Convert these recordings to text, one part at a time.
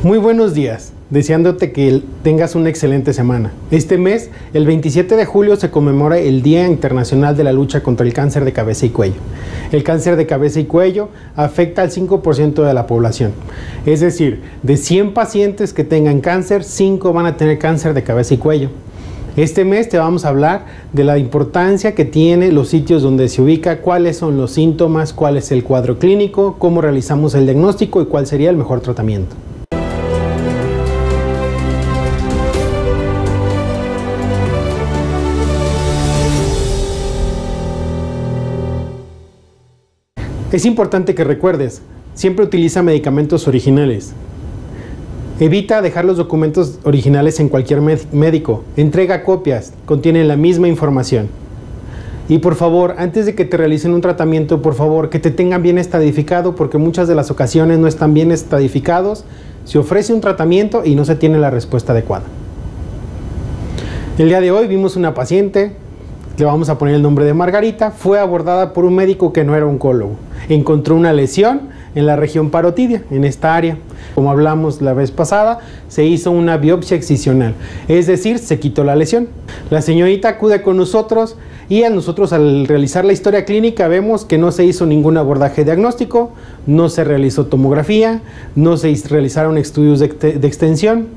Muy buenos días, deseándote que tengas una excelente semana. Este mes, el 27 de julio, se conmemora el Día Internacional de la Lucha contra el Cáncer de Cabeza y Cuello. El cáncer de cabeza y cuello afecta al 5% de la población. Es decir, de 100 pacientes que tengan cáncer, 5 van a tener cáncer de cabeza y cuello. Este mes te vamos a hablar de la importancia que tiene los sitios donde se ubica, cuáles son los síntomas, cuál es el cuadro clínico, cómo realizamos el diagnóstico y cuál sería el mejor tratamiento. Es importante que recuerdes, siempre utiliza medicamentos originales. Evita dejar los documentos originales en cualquier médico. Entrega copias, contienen la misma información. Y por favor, antes de que te realicen un tratamiento, por favor, que te tengan bien estadificado, porque muchas de las ocasiones no están bien estadificados. Se ofrece un tratamiento y no se tiene la respuesta adecuada. El día de hoy vimos una paciente, le vamos a poner el nombre de Margarita, fue abordada por un médico que no era oncólogo. Encontró una lesión en la región parotidia, en esta área. Como hablamos la vez pasada, se hizo una biopsia excisional, es decir, se quitó la lesión. La señorita acude con nosotros y al realizar la historia clínica vemos que no se hizo ningún abordaje diagnóstico, no se realizó tomografía, no se realizaron estudios de extensión.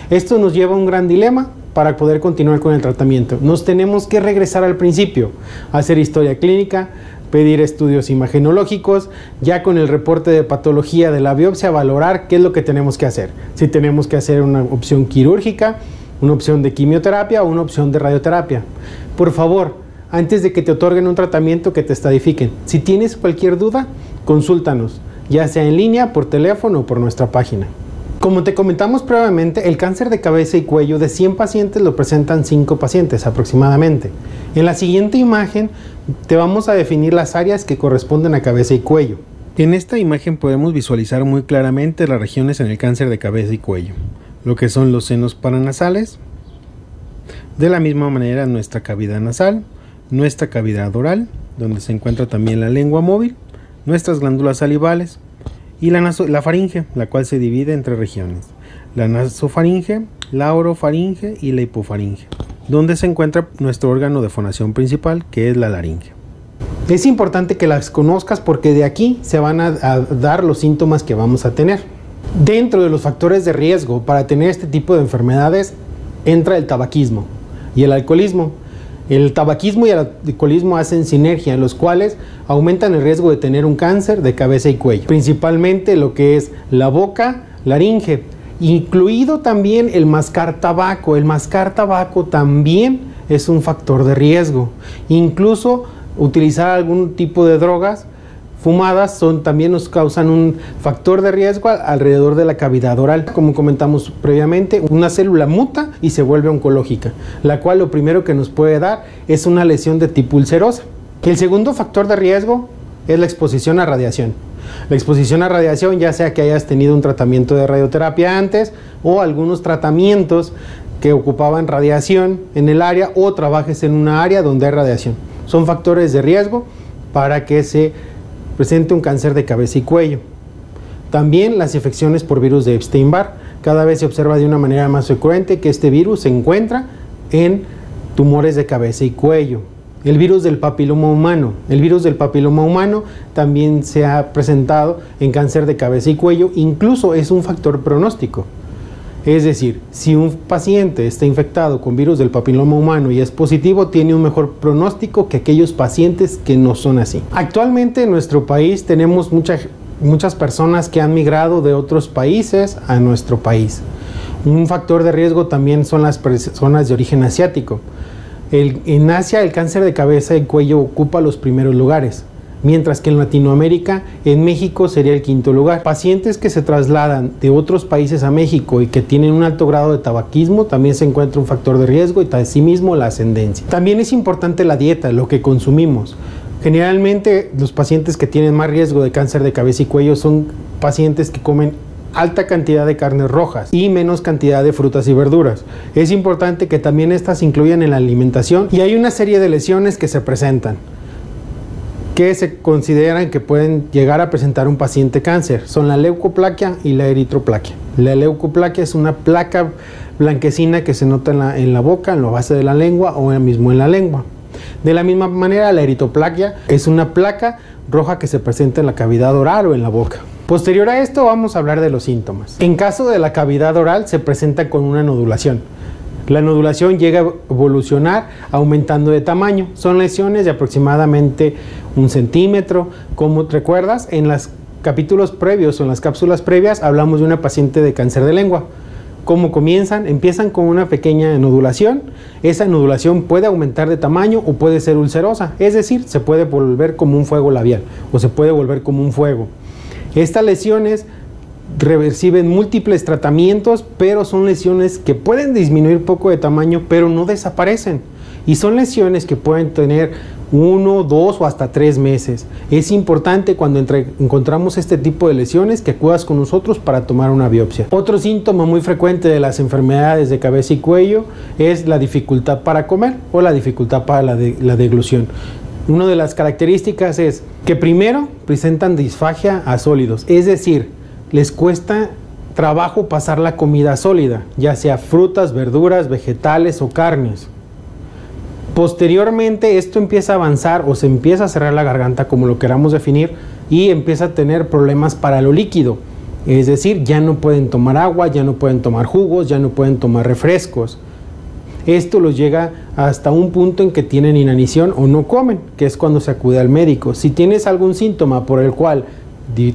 Esto nos lleva a un gran dilema para poder continuar con el tratamiento. Nos tenemos que regresar al principio, hacer historia clínica, pedir estudios imagenológicos, ya con el reporte de patología de la biopsia, valorar qué es lo que tenemos que hacer. Si tenemos que hacer una opción quirúrgica, una opción de quimioterapia o una opción de radioterapia. Por favor, antes de que te otorguen un tratamiento, que te estadifiquen. Si tienes cualquier duda, consúltanos, ya sea en línea, por teléfono o por nuestra página. Como te comentamos previamente, el cáncer de cabeza y cuello de 100 pacientes lo presentan 5 pacientes aproximadamente. En la siguiente imagen te vamos a definir las áreas que corresponden a cabeza y cuello. En esta imagen podemos visualizar muy claramente las regiones en el cáncer de cabeza y cuello, lo que son los senos paranasales, de la misma manera nuestra cavidad nasal, nuestra cavidad oral, donde se encuentra también la lengua móvil, nuestras glándulas salivales, y la faringe, la cual se divide en 3 regiones, la nasofaringe, la orofaringe y la hipofaringe, donde se encuentra nuestro órgano de fonación principal, que es la laringe. Es importante que las conozcas porque de aquí se van a dar los síntomas que vamos a tener. Dentro de los factores de riesgo para tener este tipo de enfermedades entra el tabaquismo y el alcoholismo. El tabaquismo y el alcoholismo hacen sinergia, los cuales aumentan el riesgo de tener un cáncer de cabeza y cuello. Principalmente lo que es la boca, laringe, incluido también el mascar tabaco. El mascar tabaco también es un factor de riesgo. Incluso utilizar algún tipo de drogas fumadas también nos causan un factor de riesgo alrededor de la cavidad oral. Como comentamos previamente, una célula muta y se vuelve oncológica, la cual lo primero que nos puede dar es una lesión de tipo ulcerosa. El segundo factor de riesgo es la exposición a radiación. La exposición a radiación, ya sea que hayas tenido un tratamiento de radioterapia antes o algunos tratamientos que ocupaban radiación en el área o trabajes en una área donde hay radiación. Son factores de riesgo para que se presente un cáncer de cabeza y cuello. También las infecciones por virus de Epstein-Barr. Cada vez se observa de una manera más frecuente que este virus se encuentra en tumores de cabeza y cuello. El virus del papiloma humano. El virus del papiloma humano también se ha presentado en cáncer de cabeza y cuello, incluso es un factor pronóstico. Es decir, si un paciente está infectado con virus del papiloma humano y es positivo, tiene un mejor pronóstico que aquellos pacientes que no son así. Actualmente en nuestro país tenemos muchas personas que han migrado de otros países a nuestro país. Un factor de riesgo también son las personas de origen asiático. En Asia el cáncer de cabeza y cuello ocupa los primeros lugares, mientras que en Latinoamérica, en México sería el 5º lugar. Pacientes que se trasladan de otros países a México y que tienen un alto grado de tabaquismo, también se encuentra un factor de riesgo y asimismo la ascendencia. También es importante la dieta, lo que consumimos. Generalmente los pacientes que tienen más riesgo de cáncer de cabeza y cuello son pacientes que comen alta cantidad de carnes rojas y menos cantidad de frutas y verduras. Es importante que también estas se incluyan en la alimentación y hay una serie de lesiones que se presentan, que se consideran que pueden llegar a presentar un paciente cáncer. Son la leucoplaquia y la eritroplaquia. La leucoplaquia es una placa blanquecina que se nota en la boca, en la base de la lengua o mismo en la lengua. De la misma manera, la eritroplaquia es una placa roja que se presenta en la cavidad oral o en la boca. Posterior a esto vamos a hablar de los síntomas. En caso de la cavidad oral se presenta con una nodulación. La nodulación llega a evolucionar aumentando de tamaño. Son lesiones de aproximadamente 1 centímetro. Como recuerdas, en los capítulos previos o en las cápsulas previas hablamos de una paciente de cáncer de lengua. ¿Cómo comienzan? Empiezan con una pequeña nodulación. Esa nodulación puede aumentar de tamaño o puede ser ulcerosa. Es decir, se puede volver como un fuego labial o se puede volver como un fuego. Estas lesiones reciben múltiples tratamientos, pero son lesiones que pueden disminuir poco de tamaño, pero no desaparecen. Y son lesiones que pueden tener 1, 2 o hasta 3 meses. Es importante cuando encontramos este tipo de lesiones que acudas con nosotros para tomar una biopsia. Otro síntoma muy frecuente de las enfermedades de cabeza y cuello es la dificultad para comer o la dificultad para la deglución. Una de las características es que primero presentan disfagia a sólidos, es decir, les cuesta trabajo pasar la comida sólida, ya sea frutas, verduras, vegetales o carnes. Posteriormente esto empieza a avanzar o se empieza a cerrar la garganta, como lo queramos definir, y empieza a tener problemas para lo líquido. Es decir, ya no pueden tomar agua, ya no pueden tomar jugos, ya no pueden tomar refrescos. Esto los llega hasta un punto en que tienen inanición o no comen, que es cuando se acude al médico. Si tienes algún síntoma por el cual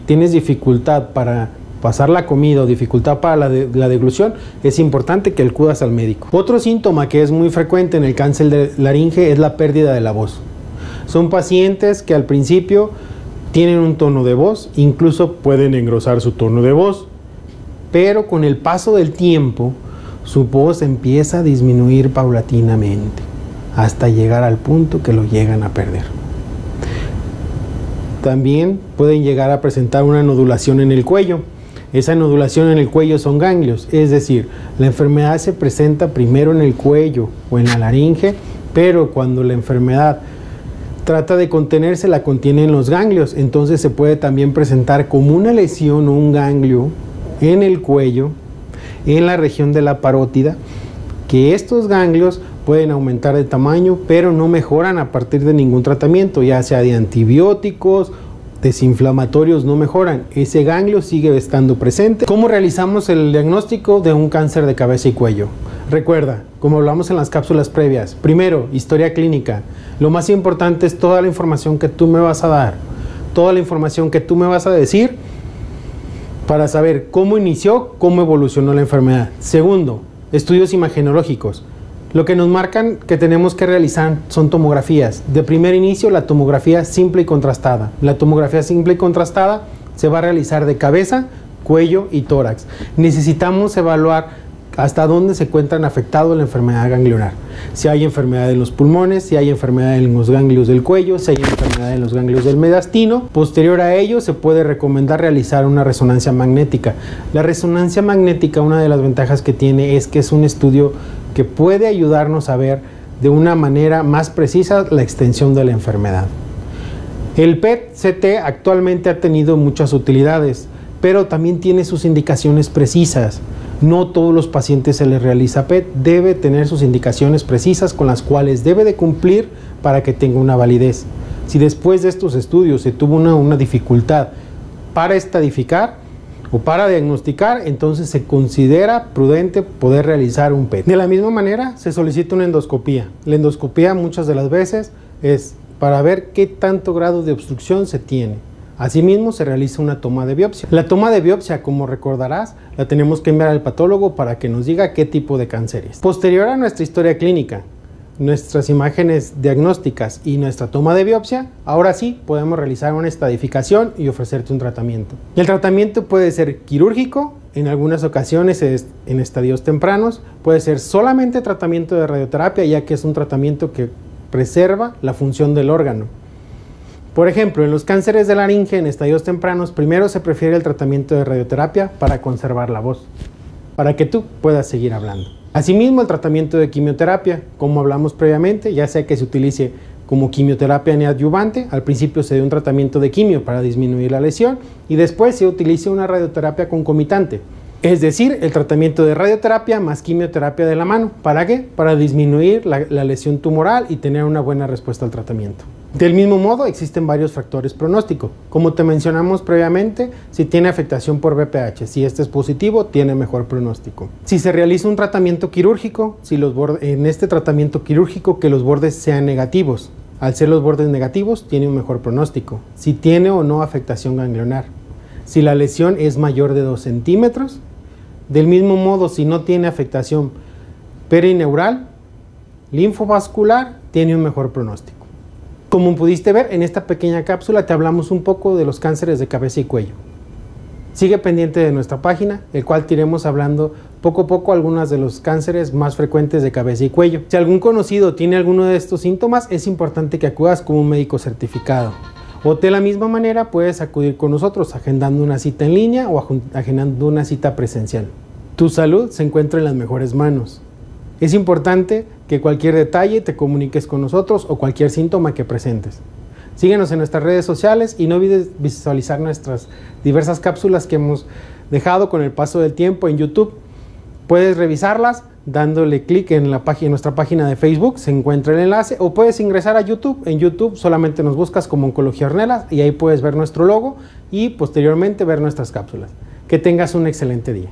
tienes dificultad para pasar la comida o dificultad para la deglución, es importante que acudas al médico. Otro síntoma que es muy frecuente en el cáncer de laringe es la pérdida de la voz. Son pacientes que al principio tienen un tono de voz, incluso pueden engrosar su tono de voz, pero con el paso del tiempo su voz empieza a disminuir paulatinamente hasta llegar al punto que lo llegan a perder. También pueden llegar a presentar una nodulación en el cuello. Esa nodulación en el cuello son ganglios, es decir, la enfermedad se presenta primero en el cuello o en la laringe, pero cuando la enfermedad trata de contenerse, la contiene en los ganglios. Entonces se puede también presentar como una lesión o un ganglio en el cuello, en la región de la parótida, que estos ganglios pueden aumentar de tamaño, pero no mejoran a partir de ningún tratamiento, ya sea de antibióticos, desinflamatorios, no mejoran. Ese ganglio sigue estando presente. ¿Cómo realizamos el diagnóstico de un cáncer de cabeza y cuello? Recuerda, como hablamos en las cápsulas previas, primero, historia clínica. Lo más importante es toda la información que tú me vas a dar, toda la información que tú me vas a decir para saber cómo inició, cómo evolucionó la enfermedad. Segundo, estudios imagenológicos. Lo que nos marcan que tenemos que realizar son tomografías. De primer inicio, la tomografía simple y contrastada. La tomografía simple y contrastada se va a realizar de cabeza, cuello y tórax. Necesitamos evaluar hasta dónde se encuentran afectados la enfermedad ganglionar. Si hay enfermedad en los pulmones, si hay enfermedad en los ganglios del cuello, si hay enfermedad en los ganglios del mediastino. Posterior a ello se puede recomendar realizar una resonancia magnética. La resonancia magnética, una de las ventajas que tiene es que es un estudio que puede ayudarnos a ver de una manera más precisa la extensión de la enfermedad. El PET-CT actualmente ha tenido muchas utilidades, pero también tiene sus indicaciones precisas. No todos los pacientes se les realiza PET, debe tener sus indicaciones precisas con las cuales debe de cumplir para que tenga una validez. Si después de estos estudios se tuvo una dificultad para estadificar o para diagnosticar, entonces se considera prudente poder realizar un PET. De la misma manera se solicita una endoscopía. La endoscopía muchas de las veces es para ver qué tanto grado de obstrucción se tiene. Asimismo se realiza una toma de biopsia. La toma de biopsia, como recordarás, la tenemos que enviar al patólogo para que nos diga qué tipo de cáncer es. Posterior a nuestra historia clínica, nuestras imágenes diagnósticas y nuestra toma de biopsia, ahora sí podemos realizar una estadificación y ofrecerte un tratamiento. El tratamiento puede ser quirúrgico, en algunas ocasiones en estadios tempranos, puede ser solamente tratamiento de radioterapia, ya que es un tratamiento que preserva la función del órgano. Por ejemplo, en los cánceres de laringe en estadios tempranos, primero se prefiere el tratamiento de radioterapia para conservar la voz, para que tú puedas seguir hablando. Asimismo, el tratamiento de quimioterapia, como hablamos previamente, ya sea que se utilice como quimioterapia neoadyuvante. Al principio se dio un tratamiento de quimio para disminuir la lesión y después se utiliza una radioterapia concomitante. Es decir, el tratamiento de radioterapia más quimioterapia de la mano. ¿Para qué? Para disminuir la lesión tumoral y tener una buena respuesta al tratamiento. Del mismo modo, existen varios factores pronóstico. Como te mencionamos previamente, si tiene afectación por BPH, si este es positivo, tiene mejor pronóstico. Si se realiza un tratamiento quirúrgico, en este tratamiento quirúrgico que los bordes sean negativos. Al ser los bordes negativos, tiene un mejor pronóstico. Si tiene o no afectación ganglionar. Si la lesión es mayor de 2 centímetros. Del mismo modo, si no tiene afectación perineural, linfovascular, tiene un mejor pronóstico. Como pudiste ver, en esta pequeña cápsula te hablamos un poco de los cánceres de cabeza y cuello. Sigue pendiente de nuestra página, el cual te iremos hablando poco a poco algunos de los cánceres más frecuentes de cabeza y cuello. Si algún conocido tiene alguno de estos síntomas, es importante que acudas con un médico certificado. O de la misma manera puedes acudir con nosotros agendando una cita en línea o agendando una cita presencial. Tu salud se encuentra en las mejores manos. Es importante que cualquier detalle te comuniques con nosotros o cualquier síntoma que presentes. Síguenos en nuestras redes sociales y no olvides visualizar nuestras diversas cápsulas que hemos dejado con el paso del tiempo en YouTube. Puedes revisarlas dándole clic en nuestra página de Facebook, se encuentra el enlace, o puedes ingresar a YouTube. En YouTube solamente nos buscas como Oncología Ornelas y ahí puedes ver nuestro logo y posteriormente ver nuestras cápsulas. Que tengas un excelente día.